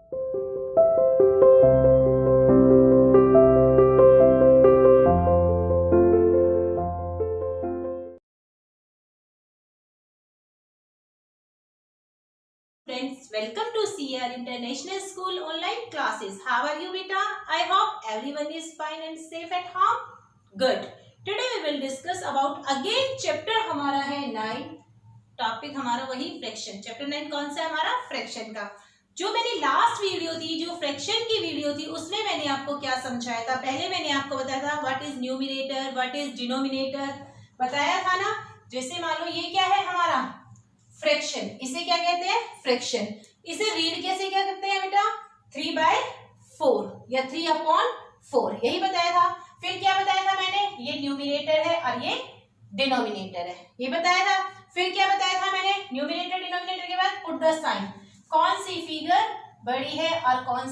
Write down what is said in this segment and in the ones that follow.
Friends, welcome to CR International School online classes. How are you, beta? I hope everyone is fine and safe at home. Good. Today we will discuss about again chapter हमारा है 9. Topic हमारा वही fraction. Chapter 9 कौन सा है हमारा? Fraction का. जो मैंने लास्ट वीडियो थी, जो फ्रैक्शन की वीडियो थी, उसमें मैंने आपको क्या समझाया था? पहले मैंने आपको बताया था what is numerator, what is denominator, बताया था ना. जैसे मान लो ये क्या है हमारा फ्रैक्शन, इसे क्या कहते हैं? फ्रैक्शन. इसे रीड कैसे क्या करते हैं बेटा? 3/4 या 3/4, यही बताया था. फिर क्या बताया था मैंने? ये न्यूमिनेटर है और ये डिनोमिनेटर है, ये बताया था. फिर क्या बताया था मैंने? न्यूमिनेटर डिनोमिनेटर के बाद पुट द साइन. कौन सी फिगर बड़ी है और कौन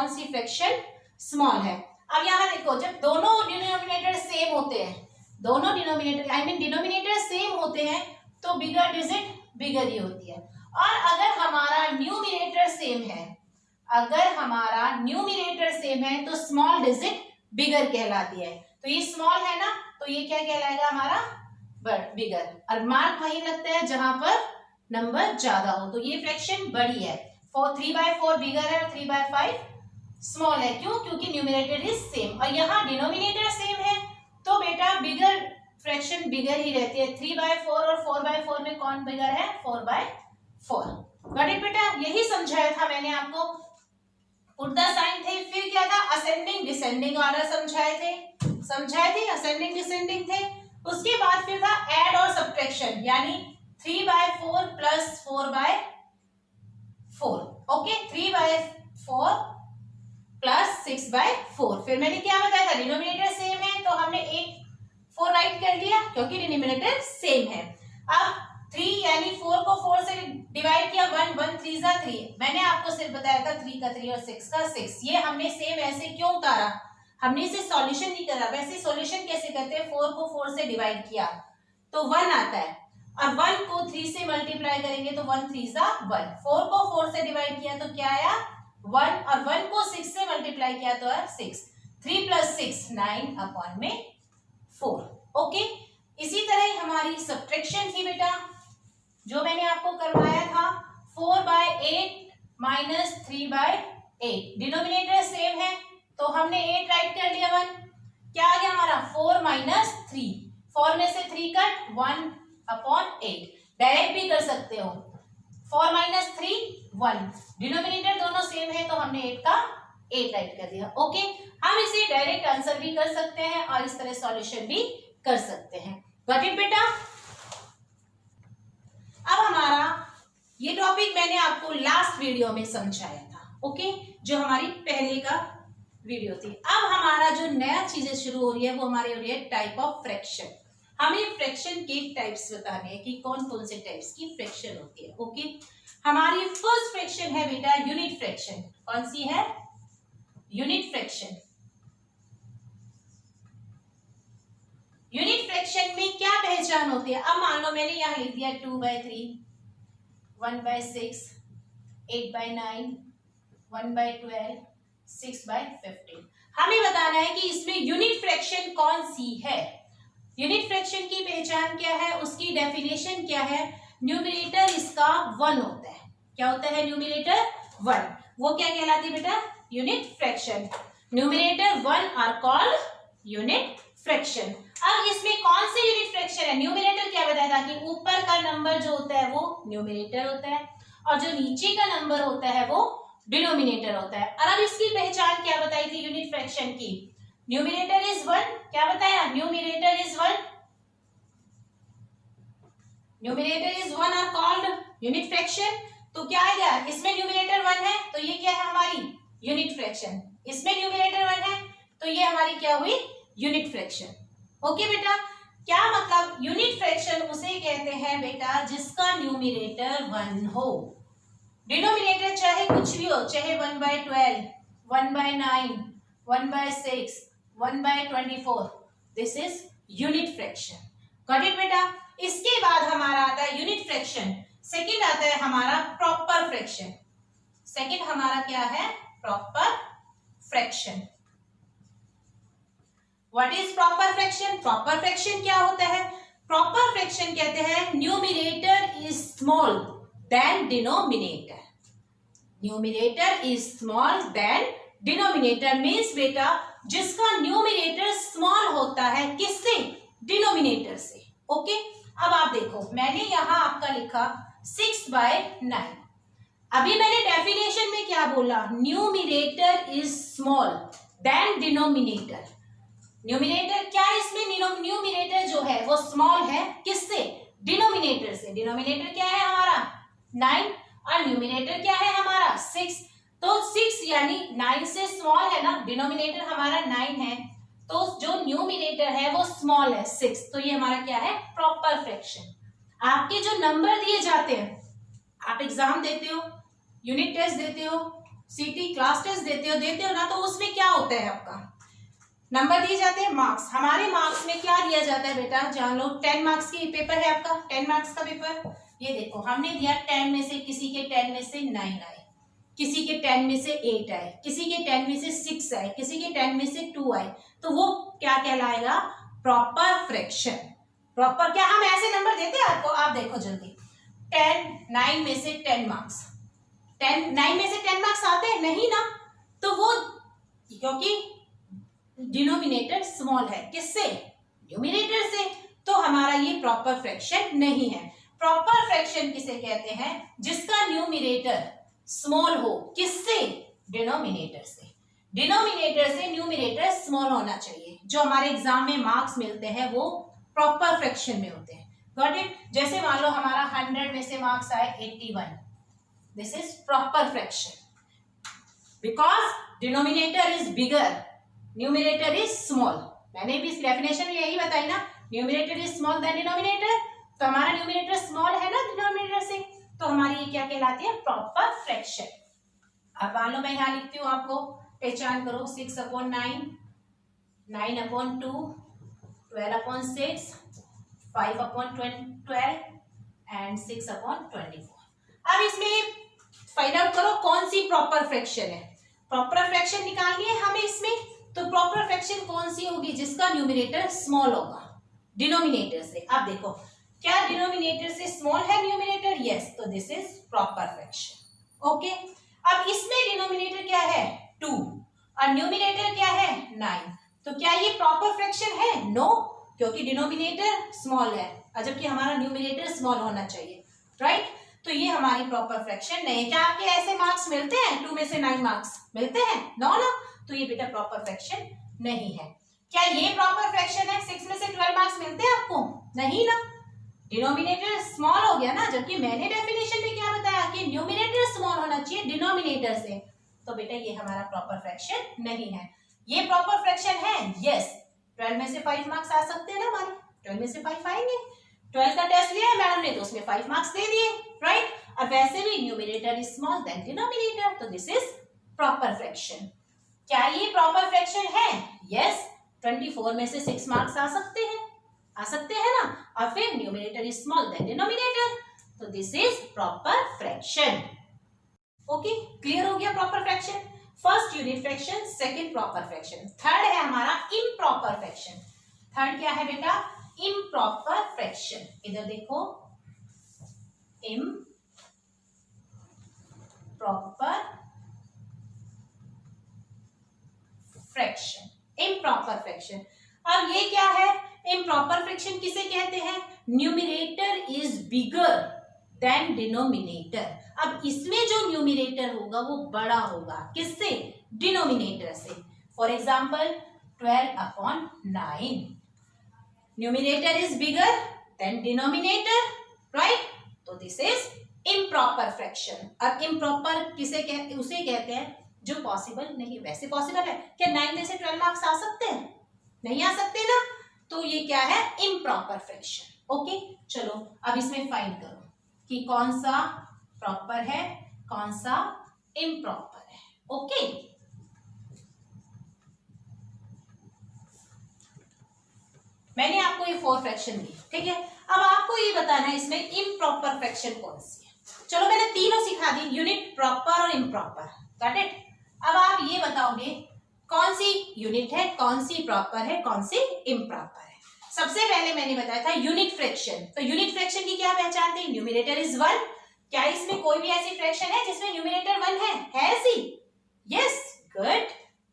सी फ्रैक्शन स्मॉल है. अब यहाँ देखो, जब दोनों डिनोमिनेटर सेम होते हैं, दोनों denominator I mean denominator same होते हैं, तो बिगर डिजिट बिगर ही होती है. और अगर हमारा न्यूमिनेटर सेम है, अगर हमारा न्यूमिनेटर सेम है तो स्मॉल डिजिट बिगर कहलाती है. तो ये स्मॉल है ना, तो ये क्या कहलाएगा हमारा? बिगर. और मार्क वही लगता है जहां पर नंबर ज्यादा हो. तो ये फ्रैक्शन बड़ी है. 3/4 बिगर है और 3/5 स्मॉल है. क्यों? क्योंकि न्यूमिनेटर इज सेम और यहाँ डिनोमिनेटर सेम है, तो बेटा बिगर फ्रैक्शन बिगर ही रहती है. 3/4 और 4/4 में कौन बिगर है? 4/4. गॉट इट बेटा? यही समझाया था मैंने आपको. पुट द साइन थे. फिर क्या था? असेंडिंग डिसेंडिंग ऑर्डर समझाए थे. असेंडिंग डिसेंडिंग थे. उसके बाद फिर था ऐड और सब्ट्रैक्शन, यानी 3/4 प्लस 4/4. Okay, 3/4 plus 6/4. फिर मैंने क्या बताया था? डिनोमिनेटर सेम है तो हमने 4 राइट कर लिया क्योंकि डिनोमिनेटर सेम है. अब 3 यानी 4 को 4 से डिवाइड किया. 1 3 जा 3. मैंने आपको सिर्फ बताया था 3 का 3 और 6 का 6. ये हमने सेम ऐसे क्यों उतारा? हमने इसे सॉल्यूशन नहीं करा. वैसे सॉल्यूशन कैसे करते हैं? 4 को 4 से डिवाइड किया तो 1 आता है, और 1 को 3 से मल्टीप्लाई करेंगे तो 1 3 जा 1. 4 को 4 से डिवाइड किया तो क्या आया? 1, और 1 को 6 से मल्टीप्लाई किया तो आया 6. 3 + 6 9/4. ओके. इसी तरह हमारी सब्ट्रैक्शन थी बेटा, जो मैंने आपको करवाया था. 4/8 माइनस 3/8. डिनोमिनेटर सेम है तो हमने 8 राइट कर लिया. 1 क्या आ गया हमारा? 4 माइनस 3. 4 में से 3 कट, 1/8. डायरेक्ट भी कर सकते हो. 4 माइनस 3 1. डिनोमिनेटर दोनों सेम है तो हमने 8 का 8 राइट कर दिया. ओके. हम इसे डायरेक्ट आंसर भी कर सकते हैं और इस तरह सॉल्यूशन भी कर सकते हैं. गॉट इट बेटा? अब हमारा ये टॉपिक मैंने आपको लास्ट वीडियो में समझाया था. ओके, जो हमारी पहले का वीडियो थी. अब हमारा जो नया चीजें शुरू हो रही है वो हमारी हो रही है टाइप ऑफ फ्रैक्शन. हमें फ्रैक्शन के टाइप्स बताने हैं कि कौन कौन से टाइप्स की फ्रैक्शन होती है. ओके. हमारी फर्स्ट फ्रैक्शन है बेटा यूनिट फ्रैक्शन. कौन सी है? Unit fraction. यूनिट फ्रैक्शन में क्या पहचान होती है? अब मान लो मैंने यहां लिख दिया 2/3, 1/6, 8/9, 1/12, 6/15. हमें बताना है कि इसमें यूनिट फ्रैक्शन कौन सी है. यूनिट फ्रैक्शन की पहचान क्या है? उसकी डेफिनेशन क्या है? न्यूमिनेटर इसका 1 होता है. क्या होता है? न्यूमिनेटर 1. वो क्या कहलाती है बेटा? Unit fraction. Numerator 1 are called unit fraction. अब इसमें कौन से यूनिट फ्रैक्शन है? न्यूमिनेटर क्या बताया था कि ऊपर का नंबर जो होता है वो न्यूमिनेटर होता है और जो नीचे का नंबर होता है वो डिनोमिनेटर होता है. और अब इसकी पहचान क्या बताई थी यूनिट फ्रैक्शन की? Numerator is 1. क्या बताया? Numerator is 1. Numerator is 1 are called unit fraction. तो क्या आएगा? इसमें न्यूमिनेटर 1 है तो ये क्या है? हमारी यूनिट फ्रैक्शन. इसमें न्यूमिनेटर 1 है तो ये हमारी क्या हुई? Unit fraction. ओके बेटा. क्या मतलब? यूनिट फ्रैक्शन उसे कहते हैं बेटा जिसका न्यूमिनेटर 1 हो. डिनोमिनेटर चाहे कुछ भी हो, चाहे 1/12, 1/9, 1/6, 1/24. This is unit fraction. Got it बेटा? इसके बाद हमारा आता है यूनिट फ्रैक्शन. सेकंड आता है हमारा प्रॉपर फ्रैक्शन. सेकंड हमारा क्या है, proper fraction. What is proper fraction? Proper fraction क्या होता है? प्रॉपर फ्रैक्शन कहते हैं numerator is small than denominator. Numerator is small than denominator means बेटा जिसका न्यूमरेटर स्मॉल होता है किससे? डिनोमिनेटर से। ओके, अब आप देखो मैंने यहां आपका लिखा 6/9। अभी मैंने डेफिनेशन में क्या बोला? Numerator is small than denominator. Numerator क्या है इसमें? न्यूमरेटर जो है वो स्मॉल है किससे? डिनोमिनेटर से। डिनोमिनेटर क्या है हमारा 9 और न्यूमरेटर क्या है हमारा 6। तो 6 यानी 9 से स्मॉल है ना, डिनोमिनेटर हमारा 9 है तो जो न्यूमरेटर है वो स्मॉल है 6। तो ये हमारा क्या है? Proper fraction. आपके जो नंबर दिए जाते हैं, आप एग्जाम देते हो, यूनिट टेस्ट देते हो, सीटी क्लास टेस्ट देते हो ना, तो उसमें क्या होता है आपका नंबर दिए जाते हैं, मार्क्स। हमारे मार्क्स में क्या दिया जाता है बेटा? जान लो 10 मार्क्स की पेपर है आपका, 10 मार्क्स का पेपर। ये देखो हमने दिया 10 में से किसी के 10 में से 9 आए, किसी के 10 में से 8 आए, किसी के 10 में से 6 आए, किसी के 10 में से 2 आए, तो वो क्या कहलाएगा? Proper fraction. प्रॉपर क्या हम ऐसे नंबर देते हैं आपको? आप देखो जल्दी 9 में से 10 मार्क्स, 9 में से 10 मार्क्स आते हैं नहीं ना, तो वो क्योंकि डिनोमिनेटर स्मॉल है किससे? न्यूमरेटर से। तो हमारा ये प्रॉपर फ्रैक्शन नहीं है। प्रॉपर फ्रैक्शन किसे कहते हैं? जिसका न्यूमरेटर स्मॉल हो किससे? डिनोमिनेटर से। डिनोमिनेटर से न्यूमरेटर स्मॉल होना चाहिए। जो हमारे एग्जाम में मार्क्स मिलते हैं वो प्रॉपर फ्रैक्शन में होते हैं। Got it? जैसे मान लो हमारा 100 में से मार्क्स आए 81, this is proper fraction because denominator is bigger, numerator is small. मैंने भी इस डेफिनेशन में यही बताई ना, numerator is small than denominator. तो हमारा न्यूमरेटर स्मॉल है ना डिनोमिनेटर से, तो हमारी ये क्या कहलाती है? Proper fraction. अब मान लो मैं यहां लिखती हूँ, आपको पहचान करो 6/9, 9/2, 12/6, 5/12 एंड 6/24। अब इसमें फाइंड आउट करो कौन सी प्रॉपर फ्रैक्शन है। प्रॉपर फ्रैक्शन निकालनी है हमें इसमें, तो प्रॉपर फ्रैक्शन कौन सी होगी? जिसका न्यूमरेटर स्मॉल होगा डिनोमिनेटर से। अब देखो क्या डिनोमिनेटर से स्मॉल है न्यूमरेटर? यस, तो this is proper fraction. Okay, अब इसमें डिनोमिनेटर क्या है? 2 और न्यूमरेटर क्या है? 9। तो क्या ये प्रॉपर फ्रैक्शन है? नो, क्योंकि डिनोमिनेटर स्मॉल है और जबकि हमारा न्यूमरेटर स्मॉल होना चाहिए, राइट? तो ये हमारी प्रॉपर फ्रैक्शन नहीं है। क्या आपके ऐसे मार्क्स मिलते हैं 2 में से 9 मार्क्स मिलते हैं? नो ना, तो ये बेटा प्रॉपर फ्रैक्शन नहीं है। क्या ये प्रॉपर फ्रैक्शन है? 6 में से 12 मार्क्स मिलते हैं आपको? नहीं ना, डिनोमिनेटर स्मॉल हो गया ना, जबकि मैंने डेफिनेशन में क्या बताया कि न्यूमरेटर स्मॉल होना चाहिए डिनोमिनेटर से। तो बेटा ये हमारा प्रॉपर फ्रैक्शन नहीं है। ये प्रॉपर फ्रैक्शन है? यस। 12 में से 5 मार्क्स आ सकते हैं ना हमारे, 12 में से 5 आएंगे। 12 का टेस्ट लिया है मैडम ने तो उसमें 5 मार्क्स दे दिए, राइट? और वैसे भी numerator is small than denominator, तो दिस इज प्रॉपर फ्रैक्शन। क्या ये प्रॉपर फ्रैक्शन है? यस। 24 में से 6 मार्क्स आ सकते हैं ना, और फिर numerator is small than denominator, तो this is proper fraction. Okay, clear हो गया proper fraction? First unit fraction, second proper fraction. Third है हमारा इम्प्रॉपर फ्रैक्शन। थर्ड क्या है बेटा? Improper fraction. इधर देखो, इम्प्रॉपर फ्रैक्शन, इम्प्रॉपर फ्रैक्शन। अब ये क्या है? इम्प्रॉपर फ्रैक्शन किसे कहते हैं? Numerator is bigger than denominator. अब इसमें जो न्यूमरेटर होगा वो बड़ा होगा किससे? डिनोमिनेटर से। For example 12/9, numerator is bigger than denominator, right? तो दिस इज इम्प्रॉपर फ्रैक्शन। अब इम्प्रॉपर किसे कहते? उसे कहते हैं जो पॉसिबल नहीं। वैसे पॉसिबल है क्या 9 में से 12 मार्क्स आ सकते हैं? नहीं आ सकते ना, तो ये क्या है? Improper fraction. ओके, चलो अब इसमें फाइंड करो कि कौन सा प्रॉपर है, कौन सा इम्प्रॉपर है। ओके, मैंने आपको ये 4 फ्रैक्शन दी, ठीक है? अब आपको ये बताना है इसमें इम्प्रॉपर फ्रैक्शन कौन सी है। चलो मैंने तीनों सिखा दी, यूनिट, प्रॉपर और इम्प्रॉपर। इम्प्रॉपर। Got it. अब आप ये बताओगे कौन सी यूनिट है, कौन सी प्रॉपर है, कौन सी इम्प्रॉपर है। सबसे पहले मैंने बताया था यूनिट फ्रैक्शन। तो यूनिट फ्रैक्शन की क्या पहचान थी? Numerator is 1। क्या इसमें कोई भी ऐसी फ्रैक्शन है जिसमें न्यूमरेटर 1 है ऐसी? Yes, good.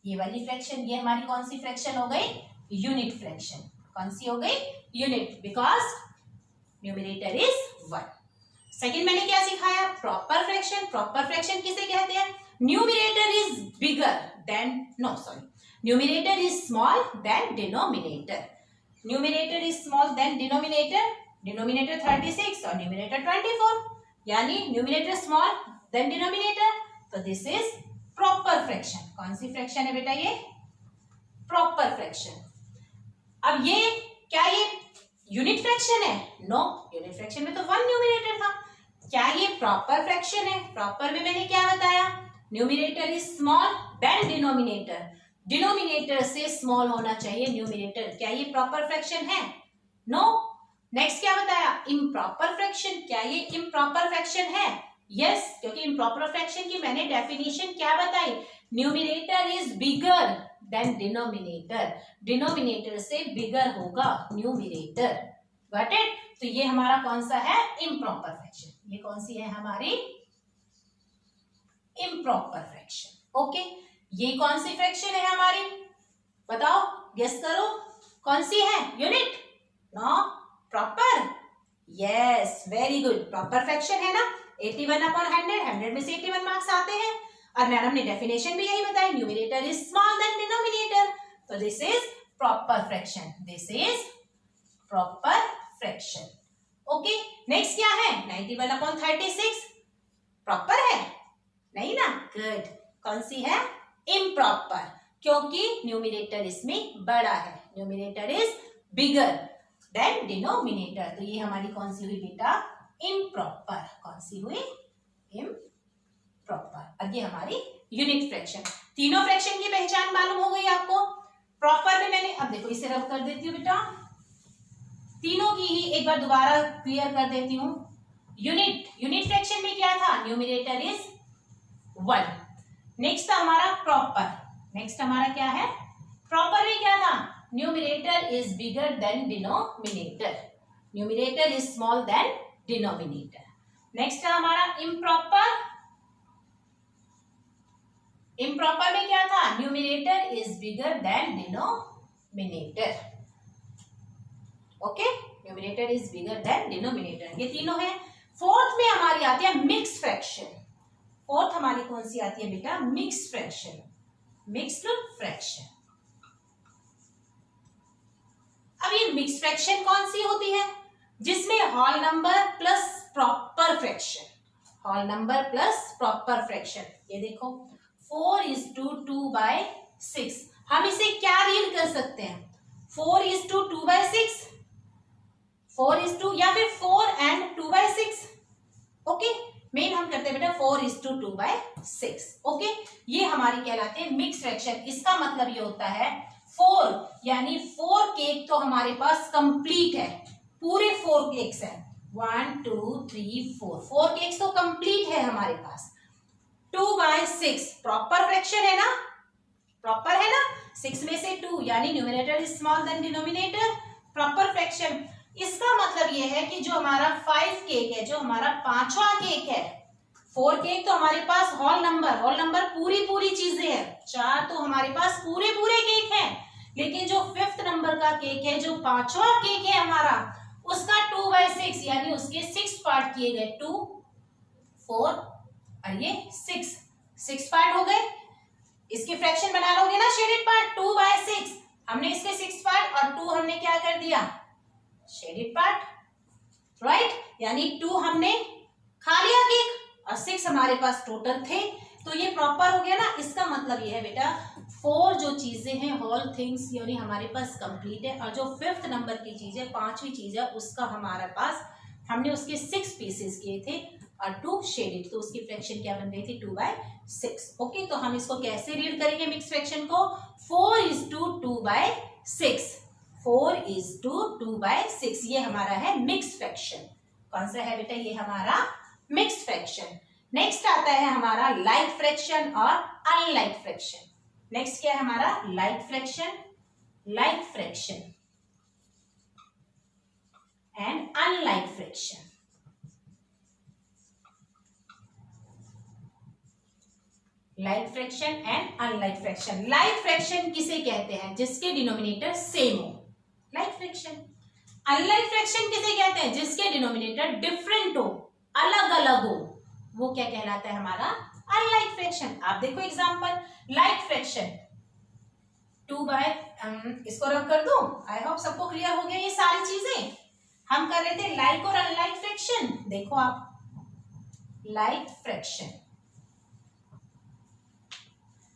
ये वाली फ्रैक्शन, ये हमारी कौन सी फ्रैक्शन हो गई? Unit fraction. कौन सी हो गई? Unit, because numerator is 1। Second मैंने क्या सिखाया? Proper fraction. प्रॉपर फ्रैक्शन किसे कहते हैं? Numerator is bigger than, no sorry, numerator is small than denominator. Numerator is small than denominator, denominator 36 और न्यूमरेटर 24, यानी न्यूमरेटर स्मॉल देन डिनोमिनेटर, तो this is proper fraction. कौन सी फ्रैक्शन है बेटा? ये प्रॉपर फ्रैक्शन। अब ये क्या ये यूनिट फ्रैक्शन है? नो, यूनिट फ्रैक्शन में तो 1 न्यूमरेटर था। क्या ये प्रॉपर फ्रैक्शन है? प्रॉपर में मैंने क्या बताया? Numerator is small than denominator, denominator से स्मॉल होना चाहिए न्यूमरेटर। क्या ये प्रॉपर फ्रैक्शन है? नो। नेक्स्ट क्या बताया? Improper fraction. क्या ये इम्प्रॉपर फ्रैक्शन है? यस, क्योंकि इम्प्रॉपर फ्रैक्शन की मैंने डेफिनेशन क्या बताई? Numerator is bigger then denominator, denominator से बिगर होगा न्यूमरेटर। Got it. तो ये हमारा कौन सा है? Improper fraction. ये कौन सी है हमारी? Improper fraction. ओके, ये कौन सी फ्रैक्शन है हमारी? बताओ, गेस करो, कौन सी है? Unit? No, proper. Yes, very good, proper fraction है ना। 81/100, 100 में से 81 मार्क्स आते हैं। और मैडम ने डेफिनेशन भी यही बताई, numerator is small than denominator, तो this is proper fraction. This is proper fraction. Okay, next क्या है? 91/36 प्रॉपर है? नहीं ना, गुड। कौन सी है? इम्प्रॉपर, क्योंकि न्यूमरेटर इसमें बड़ा है, numerator is bigger then denominator. तो ये हमारी कौन सी हुई बेटा? इम्प्रॉपर। कौन सी हुई? इम्प्रॉपर। अब ये हमारी यूनिट फ्रैक्शन। तीनों फ्रैक्शन की पहचान मालूम हो गई आपको। प्रॉपर में मैंने, अब देखो इसे रब कर देती हूँ बेटा, तीनों की ही एक बार दोबारा क्लियर कर देती हूँ। यूनिट फ्रैक्शन में क्या था? Numerator is 1। नेक्स्ट था हमारा प्रॉपर। नेक्स्ट हमारा क्या है? प्रॉपर में क्या था? Numerator is bigger then denominator, numerator is small than denominator. Next है हमारा इम्प्रॉपर। इम्प्रॉपर में क्या था? Numerator is bigger than denominator. Okay, numerator is bigger than denominator. ये तीनों है। फोर्थ में हमारी आती है मिक्स फ्रैक्शन। फोर्थ हमारी कौन सी आती है बेटा? Mix fraction. Mixed fraction. अब ये मिक्स फ्रैक्शन कौन सी होती है? जिसमें whole number plus proper fraction, whole number plus proper fraction. ये देखो 4:2/6, हम इसे क्या रीड कर सकते हैं? 4:2/6, 4:2 या फिर 4 and 2/6। ओके, मेन हम करते हैं बेटा 4:2/6। ओके, ये हमारी कहलाती है मिक्स फ्रैक्शन। इसका मतलब ये होता है 4 यानी 4 केक तो हमारे पास कंप्लीट है, पूरे 4 केक्स हैं, 1 2 3 4 केक्स तो कंप्लीट है हमारे पास। 2/6 प्रॉपर फ्रैक्शन है ना, प्रॉपर है ना, 6 में से 2 यानी numerator is small than denominator, proper fraction. इसका मतलब ये है कि जो हमारा 5 केक है, जो हमारा 5वां केक है, 4 केक तो हमारे पास होल नंबर पूरी चीजें हैं, 4 तो हमारे पास पूरे केक हैं, लेकिन जो 5th नंबर का केक है, जो 5वां केक है हमारा, उसका 2/6 यानी उसके 6 पार्ट किए गए, 2 4 और ये 6 पार्ट हो गए। इसके फ्रैक्शन बना लोगे ना शेडेड पार्ट, 2/6 हमने इसके 6 पार्ट और 2 हमने क्या कर दिया? Shaded part, right. यानी 2 हमने खा लिया केक और 6 हमारे पास टोटल थे, तो ये प्रॉपर हो गया ना। इसका मतलब ये है बेटा 4 जो चीजें हैं होल थिंग्स यानी हमारे पास कंप्लीट है, और जो 5th नंबर की चीज है, 5वीं चीज है, उसका हमारे पास हमने उसके 6 पीसेस किए थे और 2 शेडेड, तो उसकी फ्रैक्शन क्या बन रही थी? 2/6। ओके, तो हम इसको कैसे रीड करेंगे मिक्स फ्रैक्शन को? 4:2/6, 4:2/6, ये हमारा है मिक्स फ्रैक्शन। कौन सा है बेटा? ये हमारा मिक्स फ्रैक्शन। नेक्स्ट आता है हमारा लाइक फ्रैक्शन और अनलाइक फ्रैक्शन। नेक्स्ट क्या है हमारा like fraction and unlike fraction. Like fraction and unlike fraction. Like fraction किसे कहते हैं? जिसके डिनोमिनेटर सेम हो, लाइक फ्रैक्शन। अनलाइक फ्रैक्शन किसे कहते हैं? जिसके डिनोमिनेटर डिफरेंट हो, अलग अलग हो, वो क्या कहलाता है? हमारा अनलाइक फ्रैक्शन। आप देखो एग्जांपल, लाइक फ्रैक्शन 2 बाय, इसको रब कर दूं। आई होप सबको क्लियर हो गया ये सारी चीजें। हम कर रहे थे लाइक और अनलाइक फ्रैक्शन। देखो आप, लाइक फ्रैक्शन,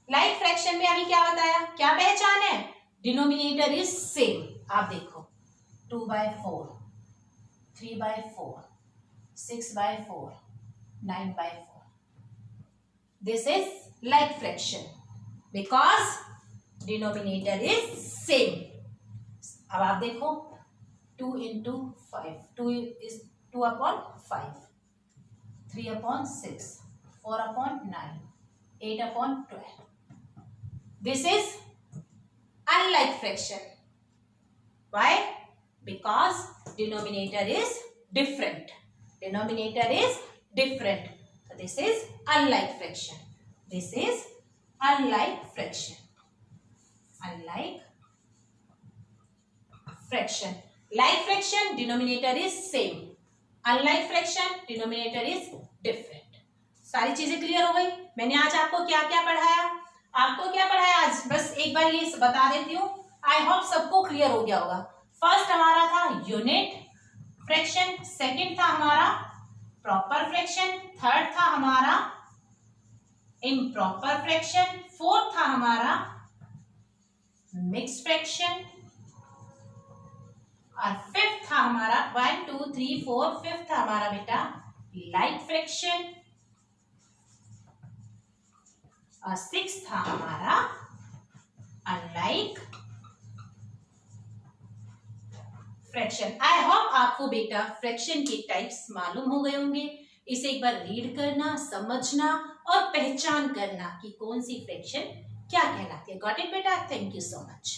लाइक फ्रैक्शन में अभी क्या बताया, क्या पहचान है? Denominator is same. आप देखो 2 by 4, 3 by 4, 6 by 4, 9 by 4। This is like fraction because denominator is same. अब आप देखो 2 into 5, 2 upon 5, 3 upon 6, 4 upon 9, 8 upon 12. This is unlike fraction. Why? Because denominator is different. Denominator is different. So this is unlike fraction. This is unlike fraction. Unlike fraction. Like fraction, denominator is same. Unlike fraction, denominator is different. सारी चीजें clear हो गई? मैंने आज आपको क्या क्या पढ़ाया? आपको क्या पढ़ाया आज? बस एक बार ये बता देती हूँ। आई होप सबको क्लियर हो गया होगा। फर्स्ट हमारा था यूनिट फ्रैक्शन, सेकंड था हमारा प्रॉपर फ्रैक्शन, थर्ड था हमारा इम्प्रॉपर फ्रैक्शन, फोर्थ था हमारा मिक्स फ्रैक्शन, और फिफ्थ था हमारा 1 2 3 4, फिफ्थ था हमारा बेटा लाइक फ्रैक्शन, और सिक्स था हमारा अनलाइक फ्रैक्शन। आई होप आपको बेटा फ्रैक्शन के टाइप्स मालूम हो गए होंगे। इसे एक बार रीड करना, समझना और पहचान करना कि कौन सी फ्रैक्शन क्या कहलाती है। गॉट इट बेटा? Thank you so much.